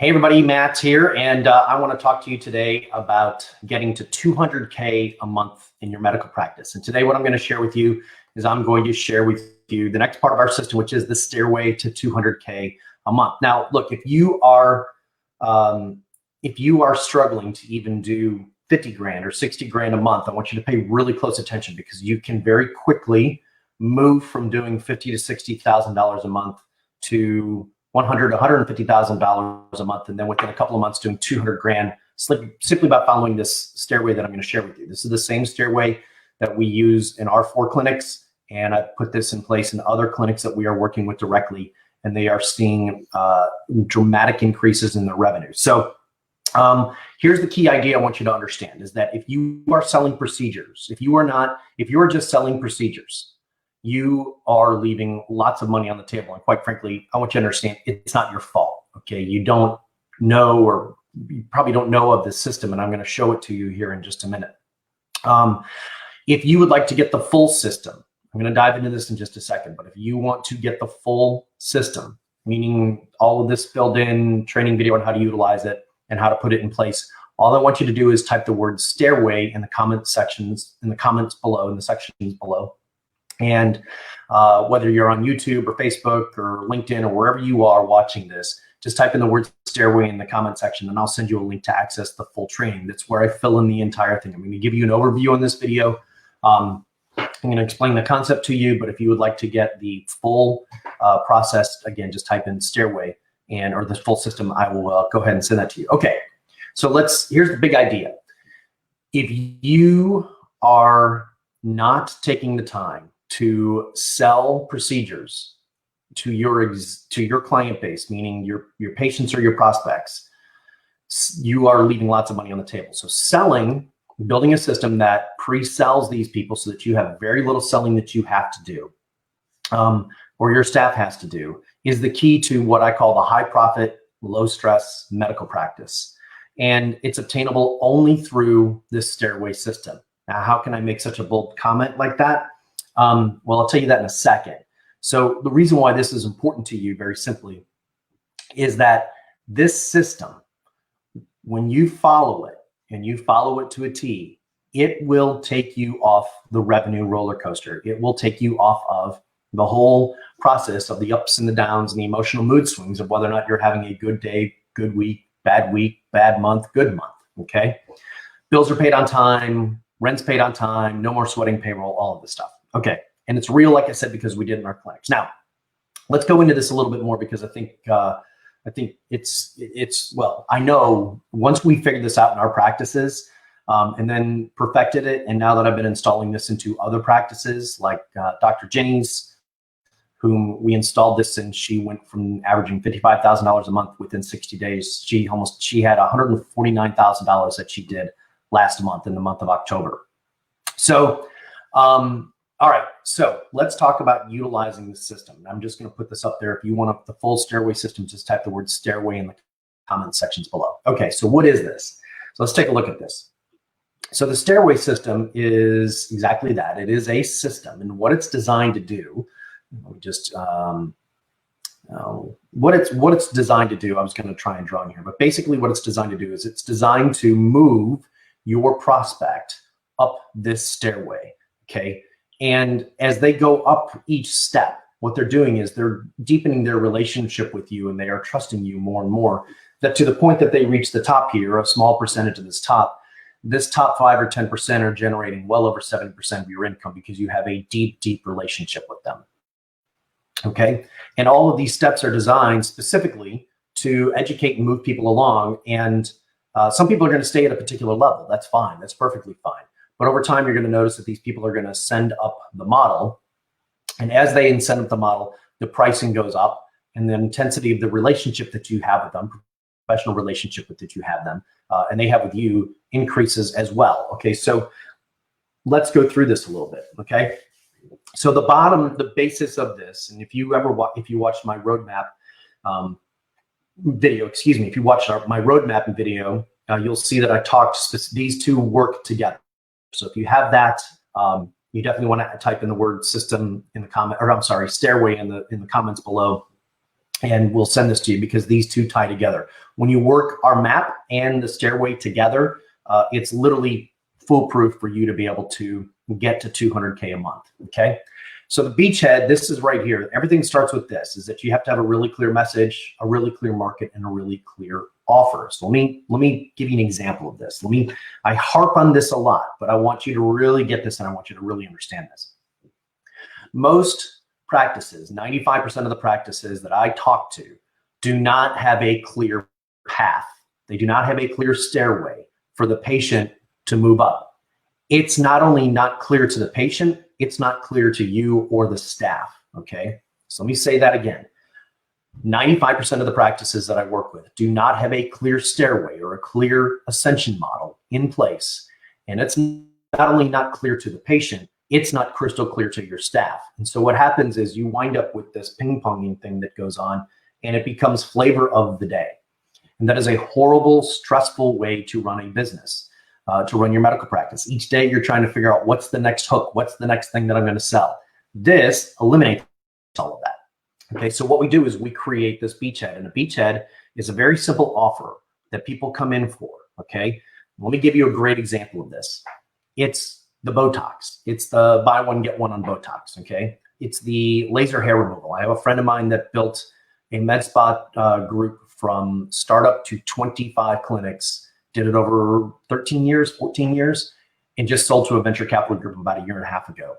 Hey everybody, Matt here, and I want to talk to you today about getting to 200K a month in your medical practice. And today what I'm going to share with you is I'm going to share with you the next part of our system, which is the stairway to 200K a month. Now, look, if you are struggling to even do 50 grand or 60 grand a month, I want you to pay really close attention because you can very quickly move from doing $50,000 to $60,000 a month to $100,000 to $150,000 a month, and then within a couple of months doing 200 grand simply by following this stairway that I'm going to share with you. This is the same stairway that we use in our 4 clinics, and I put this in place in other clinics that we are working with directly, and they are seeing dramatic increases in their revenue. So here's the key idea I want you to understand is that if you are selling procedures, if you are just selling procedures, you are leaving lots of money on the table. And quite frankly, I want you to understand it's not your fault. Okay. You don't know, or you probably don't know of this system, and I'm going to show it to you here in just a minute. If you would like to get the full system, I'm going to dive into this in just a second, but if you want to get the full system, meaning all of this filled in training video on how to utilize it and how to put it in place, all I want you to do is type the word stairway in the comment sections, in the comments below, in the sections below. And whether you're on YouTube or Facebook or LinkedIn or wherever you are watching this, just type in the word stairway in the comment section and I'll send you a link to access the full training. That's where I fill in the entire thing. I'm going to give you an overview on this video. I'm going to explain the concept to you, but if you would like to get the full process, again, just type in stairway or the full system. I will go ahead and send that to you. Okay, so here's the big idea. If you are not taking the time to sell procedures to your client base, meaning your patients or your prospects, you are leaving lots of money on the table. So building a system that pre-sells these people so that you have very little selling that you have to do, or your staff has to do, is the key to what I call the high profit, low stress medical practice. And it's obtainable only through this stairway system. Now, how can I make such a bold comment like that? Well, I'll tell you that in a second. So the reason why this is important to you, very simply, is that this system, when you follow it and you follow it to a T, it will take you off the revenue roller coaster. It will take you off of the whole process of the ups and the downs and the emotional mood swings of whether or not you're having a good day, good week, bad month, good month. Okay. Bills are paid on time, rent's paid on time, no more sweating payroll, all of this stuff. Okay. And it's real, like I said, because we did in our clinics. Now, let's go into this a little bit more because I think well, I know once we figured this out in our practices and then perfected it, and now that I've been installing this into other practices like Dr. Jenny's, whom we installed this in, she went from averaging $55,000 a month within 60 days. She had $149,000 that she did last month in the month of October. So, all right, so let's talk about utilizing the system. I'm just going to put this up there. If you want the full stairway system, just type the word stairway in the comment sections below. Okay, so what is this? So let's take a look at this. So the stairway system is exactly that. It is a system, and what it's designed to do, let me just, what it's designed to do, I was going to try and draw in here, but basically what it's designed to do is it's designed to move your prospect up this stairway, okay? And as they go up each step, what they're doing is they're deepening their relationship with you, and they are trusting you more and more, that to the point that they reach the top here, a small percentage of this top 5 or 10% are generating well over 70% of your income because you have a deep, deep relationship with them. Okay. And all of these steps are designed specifically to educate and move people along. And some people are going to stay at a particular level. That's fine. That's perfectly fine. But over time, you're going to notice that these people are going to send up the model. And as they send up the model, the pricing goes up, and the intensity of the relationship that you have with them, professional relationship that you have them, and they have with you, increases as well. Okay, so let's go through this a little bit. Okay, so the basis of this, and if you watched my roadmap video, if you watched my roadmap video, you'll see that I talked these two work together. So if you have that, you definitely want to type in the word system in the comment, or I'm sorry, stairway in the comments below. And we'll send this to you because these two tie together. When you work our map and the stairway together, it's literally foolproof for you to be able to get to 200K a month, okay? So the beachhead, this is right here. Everything starts with this, is that you have to have a really clear message, a really clear market, and a really clear offer. So let me give you an example of this. I harp on this a lot, but I want you to really get this and I want you to really understand this. Most practices, 95% of the practices that I talk to do not have a clear path. They do not have a clear stairway for the patient to move up. It's not only not clear to the patient, it's not clear to you or the staff, okay? So let me say that again. 95% of the practices that I work with do not have a clear stairway or a clear ascension model in place. And it's not only not clear to the patient, it's not crystal clear to your staff. And so what happens is you wind up with this ping-ponging thing that goes on, and it becomes flavor of the day. And that is a horrible, stressful way to run a business, to run your medical practice. Each day you're trying to figure out what's the next hook, what's the next thing that I'm going to sell. This eliminates all of that. Okay, so what we do is we create this beachhead, and a beachhead is a very simple offer that people come in for, okay? Let me give you a great example of this. It's the Botox. It's the buy one, get one on Botox, okay? It's the laser hair removal. I have a friend of mine that built a med spa group from startup to 25 clinics, did it over 13 years, 14 years, and just sold to a venture capital group about a year and a half ago.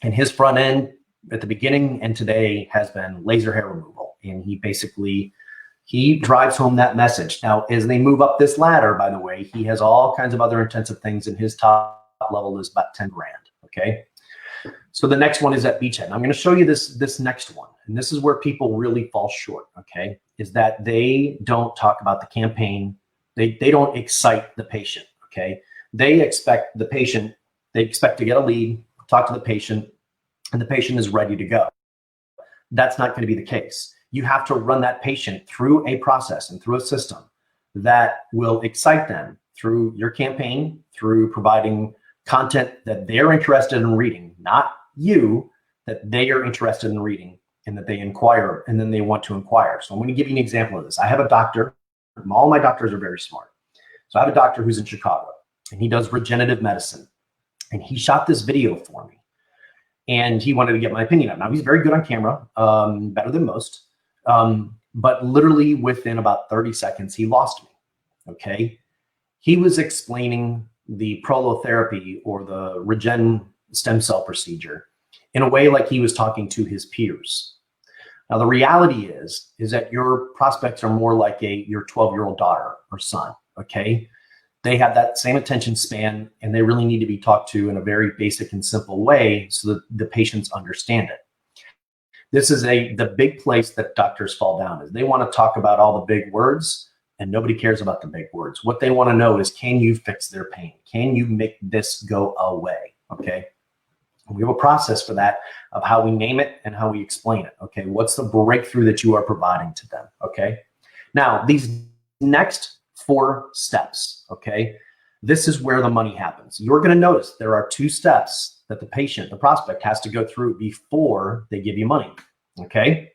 And his front end at the beginning and today has been laser hair removal. And he drives home that message. Now, as they move up this ladder, by the way, he has all kinds of other intensive things, and his top level is about 10 grand, okay? So the next one is at beachhead. And I'm going to show you this next one. And this is where people really fall short, okay? Is that they don't talk about the campaign. They don't excite the patient, okay? They expect to get a lead, talk to the patient, and the patient is ready to go. That's not going to be the case. You have to run that patient through a process and through a system that will excite them through your campaign, through providing content that they're interested in reading, not you, that they are interested in reading and that they inquire and then they want to inquire. So I'm going to give you an example of this. I have a doctor. All my doctors are very smart. So I have a doctor who's in Chicago, and he does regenerative medicine. And he shot this video for me. And he wanted to get my opinion on it. Now, he's very good on camera, better than most. But literally within about 30 seconds, he lost me, okay? He was explaining the prolotherapy or the regen stem cell procedure in a way like he was talking to his peers. Now, the reality is that your prospects are more like your 12-year-old daughter or son, okay? They have that same attention span, and they really need to be talked to in a very basic and simple way so that the patients understand it. This is the big place that doctors fall down is they want to talk about all the big words, and nobody cares about the big words. What they want to know is, can you fix their pain? Can you make this go away, okay? We have a process for that of how we name it and how we explain it, okay? What's the breakthrough that you are providing to them, okay? Now, these next 4 steps, okay? This is where the money happens. You're going to notice there are 2 steps that the patient, the prospect, has to go through before they give you money, okay?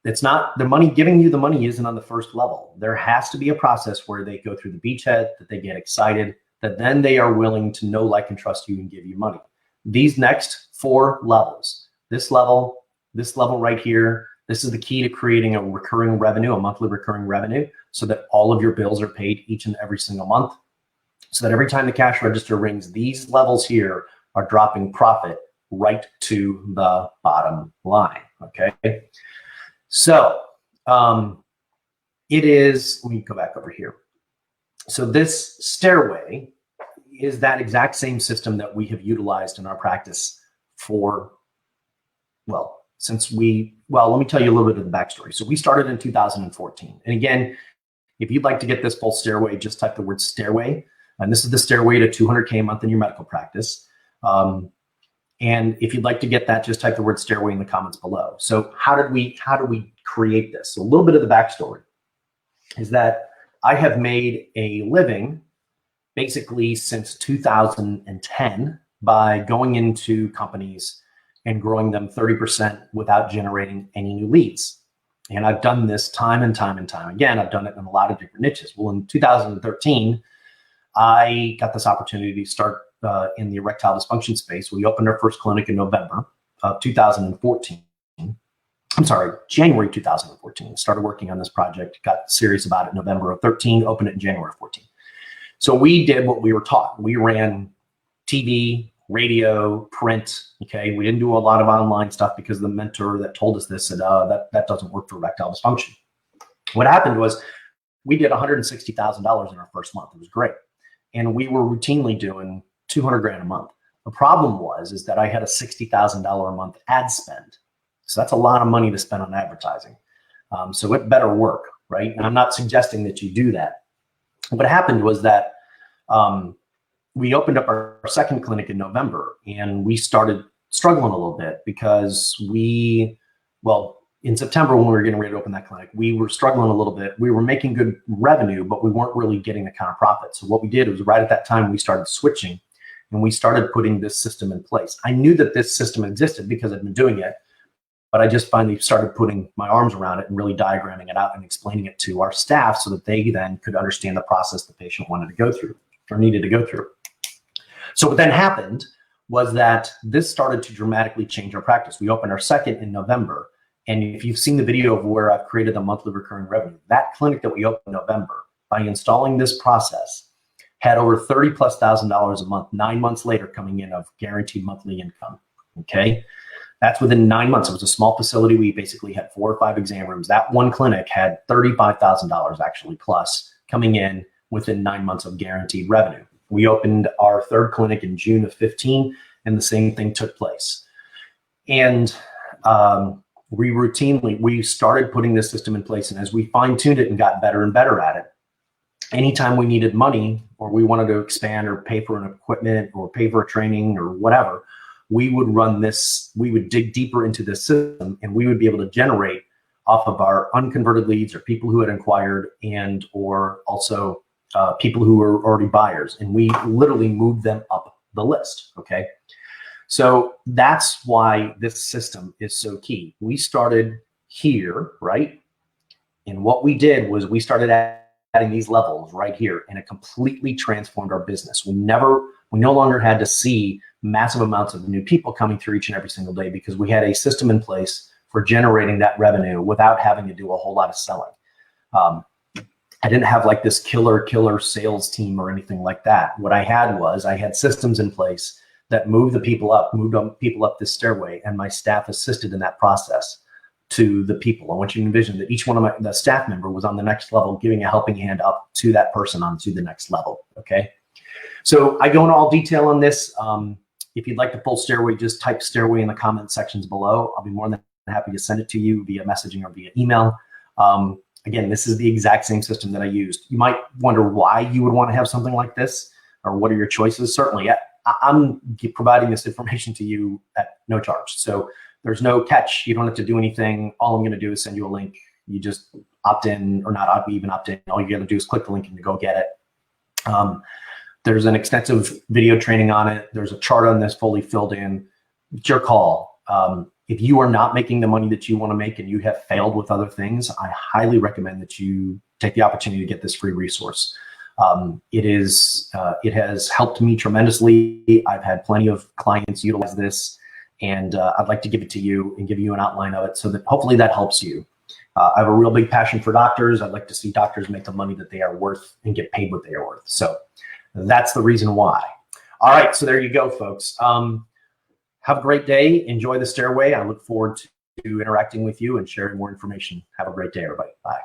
It's not the money, giving you the money isn't on the first level. There has to be a process where they go through the beachhead, that they get excited, that then they are willing to know, like, and trust you and give you money. These next 4 levels, this level right here, this is the key to creating a recurring revenue, a monthly recurring revenue, so that all of your bills are paid each and every single month. So that every time the cash register rings, these levels here are dropping profit right to the bottom line, okay? So it is, let me go back over here. So this stairway is that exact same system that we have utilized in our practice for, well, let me tell you a little bit of the backstory. So we started in 2014. And again, if you'd like to get this full stairway, just type the word stairway. And this is the stairway to 200K a month in your medical practice. And if you'd like to get that, just type the word stairway in the comments below. So how do we create this? So a little bit of the backstory is that I have made a living basically since 2010 by going into companies and growing them 30% without generating any new leads. And I've done this time and time and time again. I've done it in a lot of different niches. Well, in 2013, I got this opportunity to start in the erectile dysfunction space. We opened our first clinic in November of 2014. I'm sorry, January 2014. Started working on this project, got serious about it in November of 13, opened it in January of 14. So we did what we were taught. We ran TV, radio, print. Okay, we didn't do a lot of online stuff because the mentor that told us this said that doesn't work for erectile dysfunction. What happened was we did $160,000 in our first month. It was great, and we were routinely doing 200 grand a month. The problem is that I had a $60,000 a month ad spend, so that's a lot of money to spend on advertising. So it better work, right? And I'm not suggesting that you do that. What happened was that we opened up our second clinic in November, and we started struggling a little bit because in September when we were getting ready to open that clinic, we were struggling a little bit. We were making good revenue, but we weren't really getting the kind of profit. So what we did was right at that time, we started switching, and we started putting this system in place. I knew that this system existed because I'd been doing it, but I just finally started putting my arms around it and really diagramming it out and explaining it to our staff so that they then could understand the process the patient wanted to go through or needed to go through. So what then happened was that this started to dramatically change our practice. We opened our second in November. And if you've seen the video of where I've created the monthly recurring revenue, that clinic that we opened in November, by installing this process, had over $30,000+ a month, 9 months later coming in of guaranteed monthly income, okay? That's within 9 months. It was a small facility. We basically had 4 or 5 exam rooms. That one clinic had $35,000 actually plus coming in within 9 months of guaranteed revenue. We opened our third clinic in June of 15, and the same thing took place. And we started putting this system in place, and as we fine-tuned it and got better and better at it, anytime we needed money or we wanted to expand or pay for an equipment or pay for a training or whatever, we would run this, we would dig deeper into this system, and we would be able to generate off of our unconverted leads or people who had inquired and or also people who were already buyers, and we literally moved them up the list, okay? So that's why this system is so key. We started here, right? And what we did was we started adding these levels right here, and it completely transformed our business. We no longer had to see massive amounts of new people coming through each and every single day because we had a system in place for generating that revenue without having to do a whole lot of selling. I didn't have like this killer sales team or anything like that. What I had systems in place that moved people up this stairway, and my staff assisted in that process to the people. I want you to envision that each one of the staff member was on the next level, giving a helping hand up to that person onto the next level, okay? So I go into all detail on this. If you'd like the full stairway, just type stairway in the comment sections below. I'll be more than happy to send it to you via messaging or via email. Again, this is the exact same system that I used. You might wonder why you would want to have something like this, or what are your choices? Certainly, I'm providing this information to you at no charge. So there's no catch. You don't have to do anything. All I'm going to do is send you a link. You just opt in or not even opt in. All you got to do is click the link and go get it. There's an extensive video training on it. There's a chart on this fully filled in. It's your call. If you are not making the money that you want to make and you have failed with other things, I highly recommend that you take the opportunity to get this free resource. It has helped me tremendously. I've had plenty of clients utilize this, and I'd like to give it to you and give you an outline of it so that hopefully that helps you. I have a real big passion for doctors. I'd like to see doctors make the money that they are worth and get paid what they are worth. So that's the reason why. All right, so there you go, folks. Have a great day. Enjoy the stairway. I look forward to interacting with you and sharing more information. Have a great day, everybody. Bye.